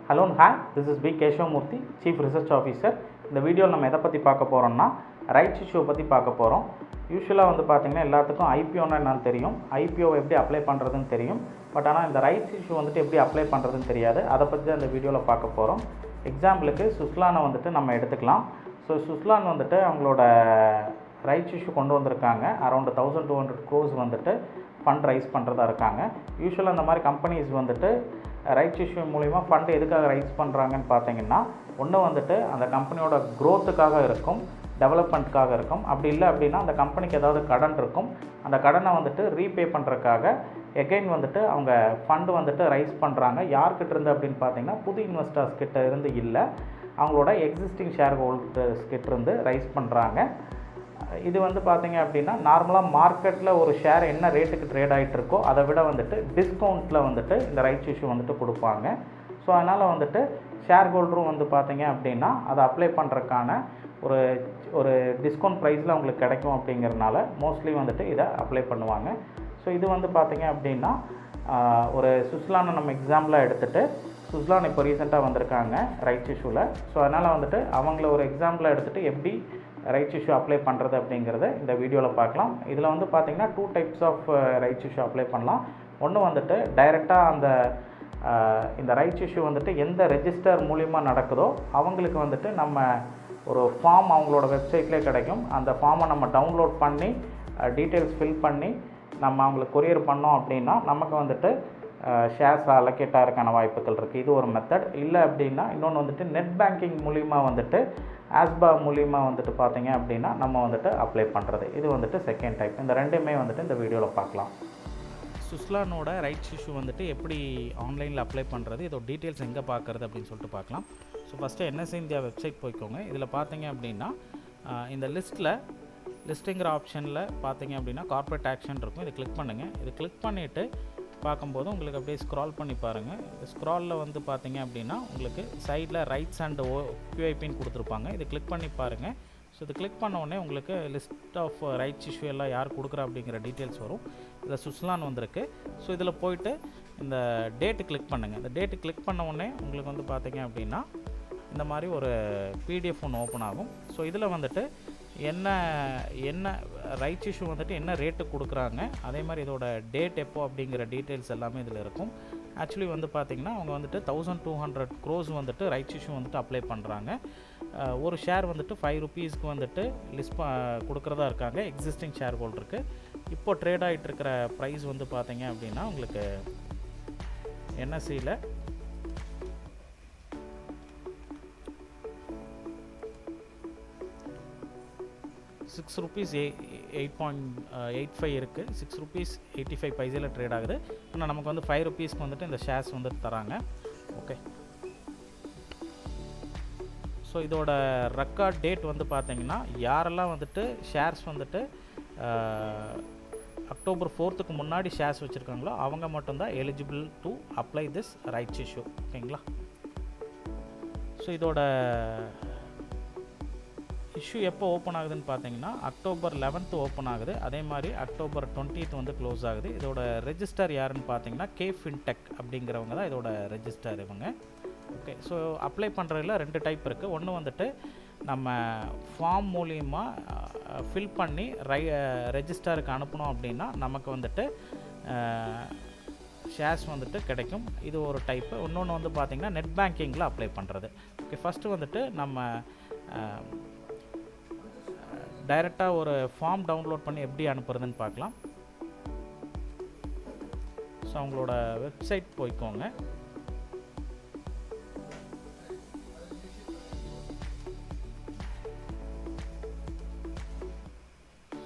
Hello and hi, this is B. Keshavamurthy, Chief Research Officer. இந்த வீடியோவில் நம்ம எதை பற்றி பார்க்க போகிறோம்னா ரைட்ஸ் இஷ்யூ பற்றி பார்க்க போகிறோம். யூஸ்வலாக வந்து பார்த்திங்கன்னா எல்லாத்துக்கும் ஐபிஓன்னா என்னன்னு தெரியும், ஐபிஓவை எப்படி அப்ளை பண்ணுறதுன்னு தெரியும். பட் ஆனால் இந்த ரைட்ஸ் இஷ்யூ வந்துட்டு எப்படி அப்ளை பண்ணுறதுன்னு தெரியாது. அதை பற்றி தான் இந்த வீடியோவில் பார்க்க போகிறோம். எக்ஸாம்பிளுக்கு சுஸ்லானை வந்துட்டு நம்ம எடுத்துக்கலாம். ஸோ சுஸ்லான் வந்துட்டு அவங்களோட ரைட்ஸ் இஷ்யூ கொண்டு வந்திருக்காங்க. அரௌண்ட் 1200 crores வந்துட்டு ஃபண்ட் ரைஸ் பண்ணுறதா இருக்காங்க. யூஸ்வலாக அந்த மாதிரி கம்பெனிஸ் வந்துட்டு ரைட்ஸ் இஷ்யூ மூலிமா ஃபண்ட் எதுக்காக ரைஸ் பண்ணுறாங்கன்னு பார்த்தீங்கன்னா, ஒன்று வந்துட்டு அந்த கம்பெனியோட க்ரோத்துக்காக இருக்கும், டெவலப்மெண்ட்காக இருக்கும். அப்படி இல்லை அப்படின்னா அந்த கம்பெனிக்கு ஏதாவது கடன் இருக்கும், அந்த கடனை வந்துட்டு ரீபே பண்ணுறதுக்காக எகைன் வந்துட்டு அவங்க ஃபண்டு வந்துட்டு ரைஸ் பண்ணுறாங்க. யார்கிட்ட இருந்து அப்படின்னு பார்த்தீங்கன்னா புது இன்வெஸ்டர்ஸ் கிட்ட இருந்து இல்லை, அவங்களோட எக்ஸிஸ்டிங் ஷேர் ஹோல்டர்ஸ் கிட்ட இருந்து ரைஸ் பண்ணுறாங்க. இது வந்து பார்த்திங்க அப்படின்னா நார்மலாக மார்க்கெட்டில் ஒரு ஷேர் என்ன ரேட்டுக்கு ட்ரேட் ஆகிட்டு இருக்கோ அதை விட வந்துட்டு டிஸ்கவுண்ட்டில் வந்துட்டு இந்த ரைட்ஸ் இஷ்யூ வந்துட்டு கொடுப்பாங்க. ஸோ அதனால் வந்துட்டு ஷேர் ஹோல்டரும் வந்து பார்த்திங்க அப்படின்னா அதை அப்ளை பண்ணுறதுக்கான ஒரு டிஸ்கவுண்ட் ப்ரைஸில் அவங்களுக்கு கிடைக்கும் அப்படிங்கிறதுனால மோஸ்ட்லி வந்துட்டு இதை அப்ளை பண்ணுவாங்க. ஸோ இது வந்து பார்த்திங்க அப்படின்னா ஒரு சுஸ்லானை நம்ம எக்ஸாம்பிளாக எடுத்துகிட்டு, சுஸ்லான் இப்போ ரீசெண்டாக வந்திருக்காங்க ரைட்ஸ் இஷ்யூவில். ஸோ அதனால் வந்துட்டு அவங்கள ஒரு எக்ஸாம்பிளாக எடுத்துகிட்டு எப்படி ரைட்ஸ் இஷ்யூ அப்ளை பண்ணுறது அப்படிங்கிறத இந்த வீடியோவில் பார்க்கலாம். இதில் வந்து பார்த்திங்கன்னா 2 types of rights issue apply பண்ணலாம். ஒன்று வந்துட்டு டைரெக்டாக இந்த ரைட்ஸ் இஷ்யூ வந்துட்டு எந்த ரெஜிஸ்டர் மூலிமா நடக்குதோ அவங்களுக்கு வந்துட்டு நம்ம ஒரு ஃபார்ம் அவங்களோட வெப்சைட்லேயே கிடைக்கும். அந்த ஃபார்மை நம்ம டவுன்லோட் பண்ணி டீட்டெயில்ஸ் ஃபில் பண்ணி நம்ம அவங்களுக்கு கொரியர் பண்ணோம் அப்படின்னா நமக்கு வந்துட்டு ஷேர்ஸ் அலோகேட் ஆகிறதுக்கான வாய்ப்புகள் இருக்குது. இது ஒரு மெத்தட். இல்லை அப்படின்னா இன்னொன்று வந்துட்டு நெட் பேங்கிங் மூலிமா வந்துட்டு ஆஸ்பா மூலிமா வந்துட்டு பார்த்திங்க அப்படின்னா நம்ம வந்துட்டு அப்ளை பண்ணுறது, இது வந்துட்டு செகண்ட் டைப். இந்த ரெண்டுமே வந்துட்டு இந்த வீடியோவில் பார்க்கலாம். சுஸ்லானோட ரைட்ஸ் இஷ்யூ வந்துட்டு எப்படி ஆன்லைனில் அப்ளை பண்ணுறது, இதோட டீட்டெயில்ஸ் எங்கே பார்க்குறது அப்படின்னு சொல்லிட்டு பார்க்கலாம். So first NSC India website போய்க்கோங்க. இதில் பார்த்தீங்க அப்படின்னா இந்த லிஸ்ட்டுங்கிற ஆப்ஷனில் பார்த்தீங்க அப்படின்னா கார்ப்பரேட் ஆக்ஷன் இருக்கும். இதை கிளிக் பண்ணுங்கள். இது கிளிக் பண்ணிவிட்டு பார்க்கும்போது உங்களுக்கு அப்படியே ஸ்க்ரால் பண்ணி பாருங்கள். ஸ்க்ராலில் வந்து பார்த்தீங்க அப்படின்னா உங்களுக்கு சைடில் ரைட்ஸ் அண்ட் QIPன்னு கொடுத்துருப்பாங்க. இது கிளிக் பண்ணி பாருங்கள். ஸோ இது கிளிக் பண்ண உடனே உங்களுக்கு லிஸ்ட் ஆஃப் ரைட்ஸ் இஷ்யூ எல்லாம் யார் கொடுக்குறா அப்படிங்கிற டீட்டெயில்ஸ் வரும். இதில் சுஸ்லான் வந்திருக்கு. ஸோ இதில் போயிட்டு இந்த டேட்டு கிளிக் பண்ணுங்கள். இந்த டேட்டு கிளிக் பண்ண உடனே உங்களுக்கு வந்து பார்த்தீங்க அப்படின்னா இந்த மாதிரி ஒரு PDF ஒன்று ஓப்பன் ஆகும். ஸோ இதில் வந்துட்டு என்ன ரைட்ஸ் இஷ்யூ வந்துட்டு என்ன ரேட்டு கொடுக்குறாங்க, அதே மாதிரி இதோட டேட் எப்போ அப்படிங்கிற டீட்டெயில்ஸ் எல்லாமே இதில் இருக்கும். ஆக்சுவலி வந்து பார்த்திங்கன்னா அவங்க வந்துட்டு 1200 crores வந்துட்டு ரைட்ஸ் இஷ்யூ வந்துட்டு அப்ளை பண்ணுறாங்க. ஒரு ஷேர் வந்துட்டு 5 rupeesக்கு வந்துட்டு லிஸ்ட் கொடுக்குறதா இருக்காங்க எக்ஸிஸ்டிங் ஷேர் ஹோல்டருக்கு. இப்போ ட்ரேட் ஆகிட்டு இருக்கிற ப்ரைஸ் வந்து பார்த்திங்க அப்படின்னா உங்களுக்கு என்எஸ்சியில் ₹6 8.85 இருக்குது. ₹6.85 ட்ரேட் ஆகுது. ஆனால் நமக்கு வந்து 5 rupeesக்கு வந்துட்டு இந்த ஷேர்ஸ் வந்துட்டு தராங்க. ஓகே, ஸோ இதோட ரெக்கார்ட் டேட் வந்து பார்த்தீங்கன்னா யாரெல்லாம் வந்துட்டு ஷேர்ஸ் வந்துட்டு October 4th முன்னாடி ஷேர்ஸ் வச்சுருக்காங்களோ அவங்க மட்டும்தான் eligible to apply this rights issue. ஓகேங்களா? ஸோ இதோட இஷ்யூ எப்போ ஓப்பன் ஆகுதுன்னு பார்த்தீங்கன்னா October 11th ஓப்பன் ஆகுது. அதே மாதிரி October 20th வந்து க்ளோஸ் ஆகுது. இதோட ரெஜிஸ்டர் யாருன்னு பார்த்தீங்கன்னா ஃபின்டெக் அப்படிங்கிறவங்க தான் இதோட ரெஜிஸ்டர் இவங்க. ஓகே, ஸோ அப்ளை பண்ணுறதுல 2 டைப் இருக்குது. ஒன்று வந்துட்டு நம்ம ஃபார்ம் மூலிமா ஃபில் பண்ணி ரெஜிஸ்டருக்கு அனுப்பணும் அப்படின்னா நமக்கு வந்துட்டு ஷேர்ஸ் வந்துட்டு கிடைக்கும். இது ஒரு டைப்பு. இன்னொன்று வந்து பார்த்திங்கன்னா நெட் பேங்கிங்கில் அப்ளை பண்ணுறது. ஓகே, ஃபஸ்ட்டு வந்துட்டு நம்ம டைரெக்டாக ஒரு ஃபார்ம் டவுன்லோட் பண்ணி எப்படி அனுப்புறதுன்னு பார்க்கலாம். ஸோ அவங்களோட வெப்சைட் போய்க்கோங்க.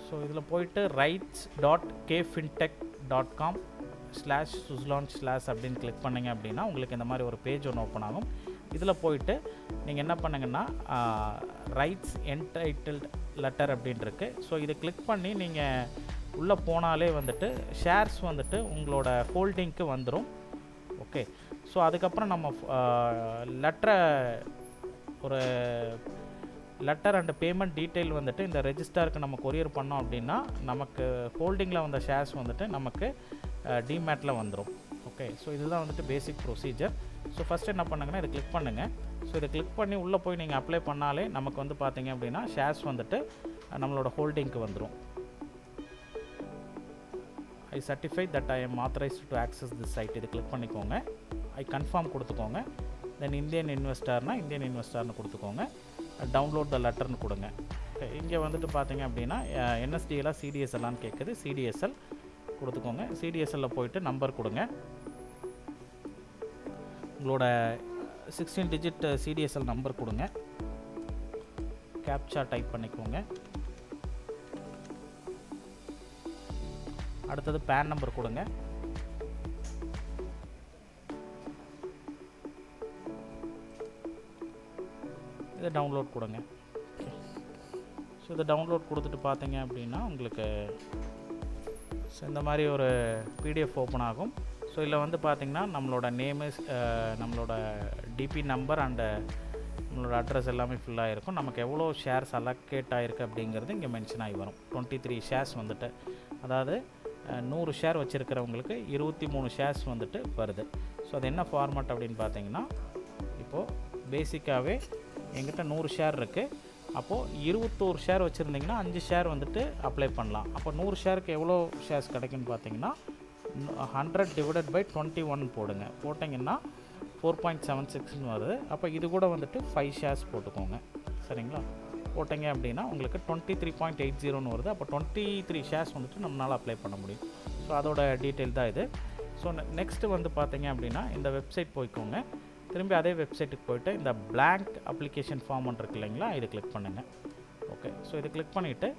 ஸோ இதில் போயிட்டு rights.kfintech.com/Suzlon/ அப்படின்னு கிளிக் பண்ணிங்க அப்படின்னா உங்களுக்கு இந்த மாதிரி ஒரு பேஜ் ஒன்று ஓப்பன் ஆகும். இதில் போயிட்டு நீங்கள் என்ன பண்ணுங்கன்னா ரைட்ஸ் என்டைட்டில்ட் லெட்டர் அப்படின்னு இருக்குது. ஸோ இதை கிளிக் பண்ணி நீங்கள் உள்ளே போனாலே வந்துட்டு ஷேர்ஸ் வந்துட்டு உங்களோட ஹோல்டிங்க்கு வந்துடும். ஓகே, ஸோ அதுக்கப்புறம் நம்ம லெட்டர் அண்ட் பேமெண்ட் டீட்டெயில் வந்துட்டு இந்த ரெஜிஸ்டருக்கு நம்ம கொரியர் பண்ணோம் அப்படின்னா நமக்கு ஹோல்டிங்கில் வந்த ஷேர்ஸ் வந்துட்டு நமக்கு டிமேட்டில் வந்துடும். ஓகே, ஸோ இதுதான் வந்துட்டு பேசிக் ப்ரொசீஜர். ஸோ ஃபஸ்ட்டு என்ன பண்ணுங்கன்னா இதை கிளிக் பண்ணுங்கள். ஸோ இதை கிளிக் பண்ணி உள்ளே போய் நீங்கள் அப்ளை பண்ணாலே நமக்கு வந்து பார்த்தீங்க அப்படின்னா ஷேர்ஸ் வந்துட்டு நம்மளோட ஹோல்டிங்க்கு வந்துடும். I certify that I am authorised to access this site. இது கிளிக் பண்ணிக்கோங்க. ஐ கன்ஃபார்ம் கொடுத்துக்கோங்க. தென் இந்தியன் இன்வெஸ்டர்னு கொடுத்துக்கோங்க. டவுன்லோட் த லெட்டர்னு கொடுங்க. ஓகே, இங்கே வந்துட்டு பார்த்தீங்க அப்படின்னா என்எஸ்டிஎல்லாம் சிடிஎஸ்எல்லான்னு கேட்குது. சிடிஎஸ்எல் கொடுத்துக்கோங்க. சிடிஎஸ்எல்லில் போயிட்டு நம்பர் கொடுங்க. உங்களோட 16 டிஜிட் சிடிஎஸ்எல் நம்பர் கொடுங்க. கேப்சா டைப் பண்ணிக்கோங்க. அடுத்தது பேன் நம்பர் கொடுங்க. இதை டவுன்லோட் கொடுங்க. ஸோ இதை டவுன்லோட் கொடுத்துட்டு பார்த்தீங்க அப்படின்னா உங்களுக்கு ஸோ இந்த மாதிரி ஒரு பிடிஎஃப் ஓப்பன் ஆகும். ஸோ இதில் வந்து பார்த்திங்கன்னா நம்மளோட நேமு, நம்மளோட டிபி நம்பர் அண்டு நம்மளோட அட்ரஸ் எல்லாமே ஃபில்லாக இருக்கும். நமக்கு எவ்வளோ ஷேர்ஸ் அலோகேட் ஆகிருக்கு அப்படிங்கிறது இங்கே மென்ஷன் ஆகி வரும். 23 ஷேர்ஸ் வந்துட்டு, அதாவது 100 ஷேர் வச்சுருக்கிறவங்களுக்கு 23 ஷேர்ஸ் வந்துட்டு வருது. ஸோ அது என்ன ஃபார்மேட் அப்படின்னு பார்த்தீங்கன்னா, இப்போது பேசிக்காகவே எங்கிட்ட 100 ஷேர் இருக்குது. அப்போது 21 ஷேர் வச்சுருந்திங்கன்னா 5 ஷேர் வந்துட்டு அப்ளை பண்ணலாம். அப்போ 100 ஷேருக்கு எவ்வளோ ஷேர்ஸ் கிடைக்குன்னு பார்த்தீங்கன்னா 100 டிவைடட் பை 21 போடுங்க. போட்டிங்கன்னா 4.76ன்னு வருது. அப்போ இது கூட வந்துட்டு 5 ஷேர்ஸ் போட்டுக்கோங்க. சரிங்களா? போட்டிங்க அப்படின்னா உங்களுக்கு 23.80ன்னு வருது. அப்போ 23 ஷேர்ஸ் வந்துட்டு நம்மளால் அப்ளை பண்ண முடியும். ஸோ அதோட டீட்டெயில் தான் இது. ஸோ நெக்ஸ்ட்டு வந்து பார்த்தீங்க அப்படின்னா இந்த வெப்சைட் போய்க்கோங்க. திரும்பி அதே வெப்சைட்டுக்கு போய்ட்டு இந்த பிளாங்க் அப்ளிகேஷன் ஃபார்ம் இருக்கு இல்லைங்களா, இது கிளிக் பண்ணுங்கள். ஓகே, ஸோ இது கிளிக் பண்ணிவிட்டு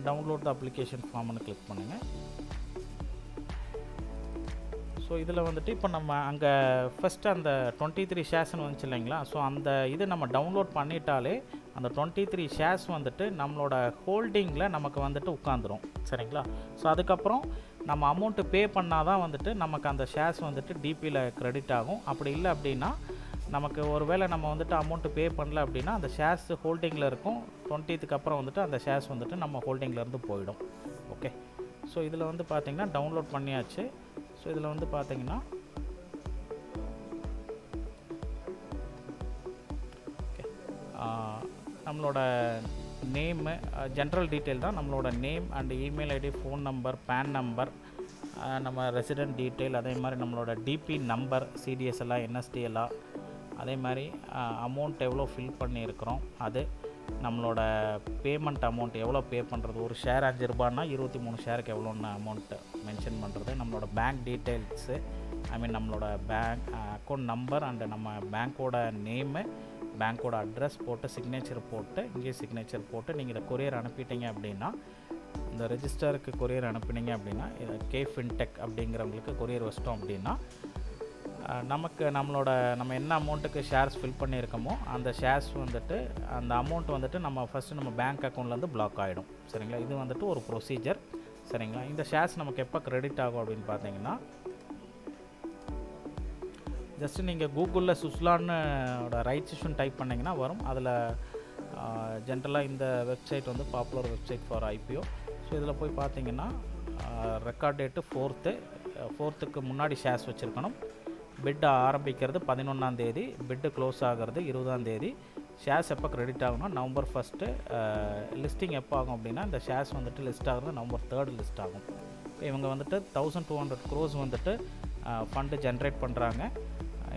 டவுன்லோட் த அப்ளிகேஷன் ஃபார்ம்னு கிளிக் பண்ணுங்கள். ஸோ இதில் வந்துட்டு இப்போ நம்ம அங்கே ஃபஸ்ட்டு அந்த 23 ஷேர்ஸ்னு வந்துச்சு இல்லைங்களா, ஸோ அந்த இது நம்ம டவுன்லோட் பண்ணிட்டாலே அந்த 23 ஷேர்ஸ் வந்துட்டு நம்மளோட ஹோல்டிங்கில் நமக்கு வந்துட்டு உட்காந்துரும். சரிங்களா? ஸோ அதுக்கப்புறம் நம்ம அமௌண்ட்டு பே பண்ணால் தான் வந்துட்டு நமக்கு அந்த ஷேர்ஸ் வந்துட்டு டிபியில் க்ரெடிட் ஆகும். அப்படி இல்லை அப்படின்னா நமக்கு ஒரு வேளை நம்ம வந்துட்டு அமௌண்ட்டு பே பண்ணல அப்படின்னா அந்த ஷேர்ஸ் ஹோல்டிங்கில் இருக்கும். 20க்கு அப்புறம் வந்துட்டு அந்த ஷேர்ஸ் வந்துட்டு நம்ம ஹோல்டிங்லேருந்து போயிடும். ஓகே, ஸோ இதில் வந்து பார்த்திங்கன்னா டவுன்லோட் பண்ணியாச்சு. ஸோ இதில் வந்து பார்த்திங்கன்னா நம்மளோட நேமு, ஜென்ரல் டீட்டெயில் தான். நம்மளோட name and email ID, phone number, PAN number, நம்ம ரெசிடென்ட் டீட்டெயில், அதே மாதிரி நம்மளோட டிபி நம்பர், சிடிஎஸ்எல்லாம் என்எஸ்டிஎல்லாம், அதே மாதிரி அமௌண்ட் எவ்வளோ ஃபில் பண்ணியிருக்கிறோம், அது நம்மளோட பேமெண்ட் அமௌண்ட் எவ்வளோ பே பண்ணுறது. ஒரு ஷேர் 5 ரூபான்னா 23 ஷேருக்கு எவ்வளோன்னு அமௌண்ட்டு மென்ஷன் பண்ணுறது. நம்மளோட பேங்க் டீட்டெயில்ஸு, நம்மளோட பேங்க் அக்கௌண்ட் நம்பர் அண்டு நம்ம பேங்க்கோட நேமு, பேங்க்கோட அட்ரஸ் போட்டு சிக்னேச்சர் போட்டு, இங்கே சிக்னேச்சர் போட்டு நீங்கள் இதை கொரியர் அனுப்பிட்டீங்க அப்படின்னா, இந்த ரெஜிஸ்டருக்கு கொரியர் அனுப்பினீங்க அப்படின்னா, கே ஃபின்டெக் அப்படிங்கிறவங்களுக்கு கொரியர் வச்சிட்டோம் அப்படின்னா நமக்கு நம்ம என்ன அமௌண்ட்டுக்கு ஷேர்ஸ் ஃபில் பண்ணியிருக்கோமோ அந்த ஷேர்ஸ் வந்துட்டு அந்த அமௌண்ட் வந்துட்டு நம்ம ஃபஸ்ட்டு நம்ம பேங்க் அக்கௌண்ட்லேருந்து பிளாக் ஆகிடும். சரிங்களா? இது வந்துட்டு ஒரு ப்ரொசீஜர். சரிங்களா? இந்த ஷேர்ஸ் நமக்கு எப்போ க்ரெடிட் ஆகும் அப்படின்னு பார்த்தீங்கன்னா, ஜஸ்ட்டு நீங்கள் கூகுளில் சுஸ்லானோட ரைட்ஸ் இஷ்யூன்னு டைப் பண்ணிங்கன்னா வரும். அதில் ஜென்ரலாக இந்த வெப்சைட் வந்து popular website for IPO. So இதில் போய் பார்த்தீங்கன்னா ரெக்கார்ட் டேட்டு 4th முன்னாடி ஷேர்ஸ் வச்சுருக்கணும். பிட் ஆரம்பிக்கிறது 11ஆம் தேதி, பிட்டு க்ளோஸ் ஆகிறது 20ஆம் தேதி. ஷேர்ஸ் எப்போ க்ரெடிட் ஆகும்னா November 1. லிஸ்டிங் எப்போ ஆகும் அப்படின்னா இந்த ஷேர்ஸ் வந்துட்டு லிஸ்ட் ஆகிறது November 3 லிஸ்ட் ஆகும். இவங்க வந்துட்டு 1200 crores வந்துட்டு ஃபண்டு ஜென்ரேட் பண்ணுறாங்க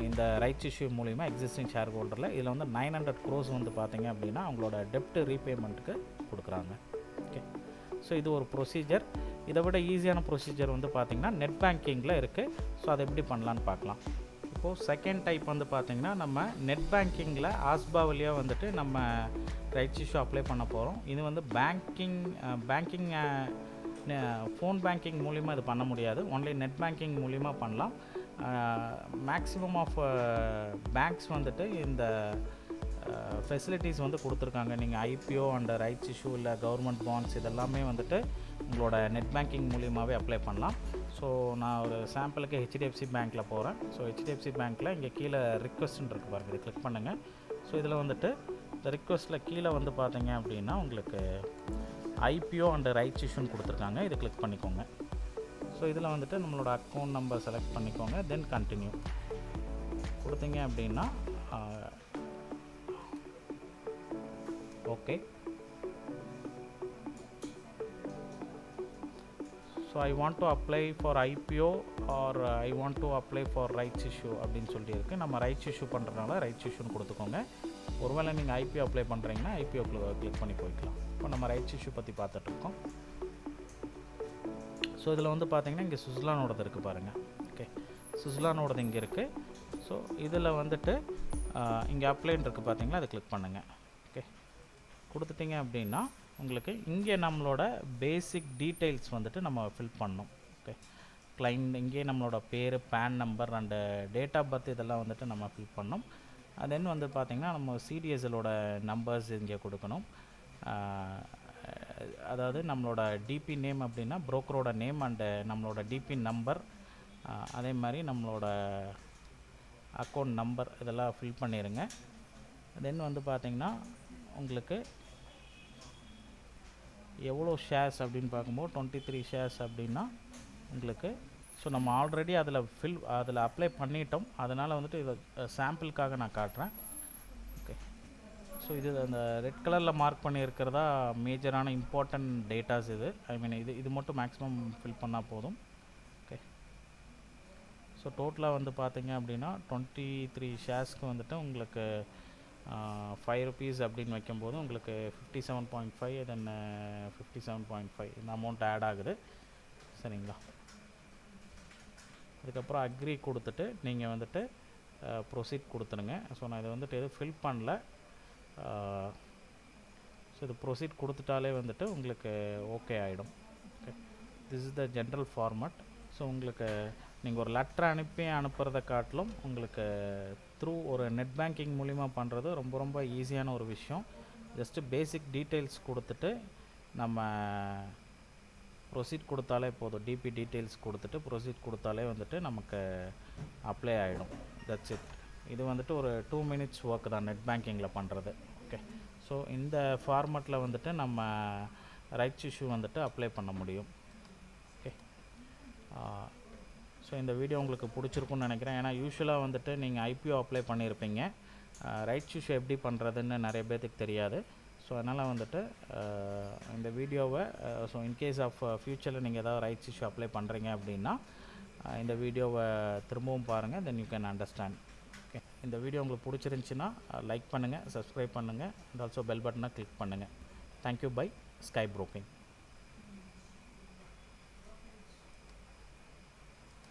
இந்த ரைட்ஸ் இஷ்யூ மூலிமா எக்ஸிஸ்டிங் ஷேர் ஹோல்டரில். இதில் வந்து 900 crores வந்து பார்த்திங்க அப்படின்னா அவங்களோட டெப்ட் ரீபேமெண்ட்டுக்கு கொடுக்குறாங்க. ஓகே, ஸோ இது ஒரு ப்ரொசீஜர். இதை விட ஈஸியான ப்ரொசீஜர் வந்து பார்த்திங்கன்னா நெட் பேங்கிங்கில் இருக்குது. ஸோ அதை எப்படி பண்ணலான்னு பார்க்கலாம். இப்போது செகண்ட் டைப் வந்து பார்த்திங்கன்னா நம்ம நெட் பேங்கிங்கில் ஆஸ்பா வழியாக வந்துட்டு நம்ம ரைட்ஸ் இஷ்யூ அப்ளை பண்ண போகிறோம். இது வந்து பேங்கிங் ஃபோன் பேங்கிங் மூலிமா இது பண்ண முடியாது. ஒன்லி நெட் பேங்கிங் மூலிமா பண்ணலாம். மேக்ஸிமம் ஆஃப் பேங்க்ஸ் வந்துட்டு இந்த ஃபெசிலிட்டிஸ் வந்து கொடுத்துருக்காங்க. நீங்கள் ஐபிஓ அண்ட் ரைட்ஸ் இஷ்யூ இல்லை கவர்மெண்ட் பாண்ட்ஸ் இதெல்லாமே வந்துட்டு உங்களோட நெட் பேங்கிங் மூலியமாகவே அப்ளை பண்ணலாம். ஸோ நான் ஒரு சாம்பிளுக்கு ஹெச்டிஎஃப்சி பேங்க்கில் போகிறேன். ஸோ ஹெச்டிஎஃப்சி பேங்க்கில் இங்கே கீழே ரிக்வெஸ்ட்னு இருக்குது பாருங்கள், இதை கிளிக் பண்ணுங்கள். ஸோ இதில் வந்துட்டு இந்த ரிக்வெஸ்ட்டில் கீழே வந்து பார்த்தீங்க அப்படின்னா உங்களுக்கு ஐபிஓ அண்ட் ரைட்ஸ் இஷ்யூன்னு கொடுத்துருக்காங்க. இதை கிளிக் பண்ணிக்கோங்க. ஸோ இதில் வந்துட்டு நம்மளோட அக்கௌண்ட் நம்பர் செலக்ட் பண்ணிக்கோங்க. தென் கண்டினியூ கொடுத்தீங்க அப்படின்னா okay. So I want to apply for IPO or I want to apply for rights issue அப்படின்னு சொல்லி இருக்குது. நம்ம ரைட்ஸ் இஷ்யூ பண்ணுறதுனால ரைட்ஸ் இஷ்யூன்னு கொடுத்துக்கோங்க. ஒருவேளை நீங்கள் ஐபிஓ அப்ளை பண்ணுறீங்கன்னா ஐபிஓ கிளிக் பண்ணி போய்க்கலாம். இப்போ நம்ம ரைட்ஸ் இஷ்யூ பற்றி பார்த்துட்ருக்கோம். ஸோ இதில் வந்து பார்த்தீங்கன்னா இங்கே சுஸ்லானோடது இருக்குது பாருங்கள். ஓகே, சுஸ்லானோடது இங்கே இருக்குது. ஸோ இதில் வந்துட்டு இங்கே அப்ளைன்னு இருக்குது பார்த்தீங்களா, அதை கிளிக் பண்ணுங்கள். ஓகே, கொடுத்துட்டிங்க அப்படின்னா உங்களுக்கு இங்கே நம்மளோட பேசிக் டீட்டெயில்ஸ் வந்துட்டு நம்ம ஃபில் பண்ணணும். ஓகே, கிளைண்ட் இங்கே நம்மளோட பேர், PAN number and date of birth இதெல்லாம் வந்துட்டு நம்ம ஃபில் பண்ணணும். தென் வந்து பார்த்திங்கன்னா நம்ம சிடிஎஸ்எலோட நம்பர்ஸ் இங்கே கொடுக்கணும். அதாவது நம்மளோட டிபி நேம் அப்படின்னா புரோக்கரோட நேம் அண்டு நம்மளோட டிபி நம்பர், அதே மாதிரி நம்மளோட அக்கௌண்ட் நம்பர் இதெல்லாம் ஃபில் பண்ணிடுங்க. தென் வந்து பார்த்திங்கன்னா உங்களுக்கு எவ்வளோ ஷேர்ஸ் அப்படின்னு பார்க்கும்போது 23 ஷேர்ஸ் அப்படின்னா உங்களுக்கு ஸோ நம்ம ஆல்ரெடி அதில் அப்ளை பண்ணிட்டோம். அதனால் வந்துட்டு இதை சாம்பிளுக்காக நான் காட்டுறேன். ஓகே, ஸோ இது அந்த ரெட் கலரில் மார்க் பண்ணியிருக்கிறதா மேஜரான இம்பார்ட்டன்ட் டேட்டாஸ். ஐ மீன் இது மட்டும் மேக்ஸிமம் ஃபில் பண்ணால் போதும். ஓகே, ஸோ டோட்டலாக வந்து பார்த்தீங்க அப்படின்னா 23 ஷேர்ஸ்க்கு வந்துட்டு உங்களுக்கு 5 rupees அப்படின்னு வைக்கும்போது உங்களுக்கு 57.5 தென் 57.5 இந்த அமௌண்ட் ஆட் ஆகுது. சரிங்களா? அதுக்கப்புறம் அக்ரி கொடுத்துட்டு நீங்கள் வந்துட்டு ப்ரொசீட் கொடுத்துருங்க. ஸோ நான் இதை வந்துட்டு எதுவும் ஃபில் பண்ணல. ஸோ இது ப்ரொசீட் கொடுத்துட்டாலே வந்துட்டு உங்களுக்கு ஓகே ஆகிடும். Okay, this is the general format. So உங்களுக்கு நீங்கள் ஒரு லெட்டர் அனுப்புறதை காட்டிலும் உங்களுக்கு த்ரூ ஒரு நெட் பேங்கிங் மூலிமா பண்ணுறது ரொம்ப ரொம்ப ஈஸியான ஒரு விஷயம். ஜஸ்ட்டு பேசிக் டீட்டெயில்ஸ் கொடுத்துட்டு நம்ம ப்ரொசீட் கொடுத்தாலே போதும். டிபி டீட்டெயில்ஸ் கொடுத்துட்டு ப்ரொசீட் கொடுத்தாலே வந்துட்டு நமக்கு அப்ளை ஆகிடும். That's it. இது வந்துட்டு ஒரு 2 minutes ஒர்க் தான் நெட் பேங்கிங்கில் பண்ணுறது. ஓகே, ஸோ இந்த ஃபார்மட்டில் வந்துட்டு நம்ம ரைட்ஸ் இஷ்யூ வந்துட்டு அப்ளை பண்ண முடியும். ஓகே, ஸோ இந்த வீடியோ உங்களுக்கு பிடிச்சிருக்குன்னு நினைக்கிறேன். ஏன்னா யூஸ்வலாக வந்துட்டு நீங்கள் ஐபிஓ அப்ளை பண்ணியிருப்பீங்க, ரைட்ஸ் இஷ்யூ எப்படி பண்ணுறதுன்னு நிறைய பேர்த்துக்கு தெரியாது. ஸோ அதனால் வந்துட்டு இந்த வீடியோவை ஸோ இன்கேஸ் ஆஃப் ஃப்யூச்சரில் நீங்கள் ஏதாவது ரைட்ஸ் இஷ்யூ அப்ளை பண்ணுறீங்க அப்படின்னா இந்த வீடியோவை திரும்பவும் பாருங்கள். Then you can understand. Okay, இந்த வீடியோ உங்களுக்கு பிடிச்சிருந்துச்சின்னா லைக் பண்ணுங்கள், சப்ஸ்கிரைப் பண்ணுங்கள், அண்ட் ஆல்சோ பெல் பட்டனை கிளிக் பண்ணுங்கள். தேங்க்யூ. Bye Sky broking.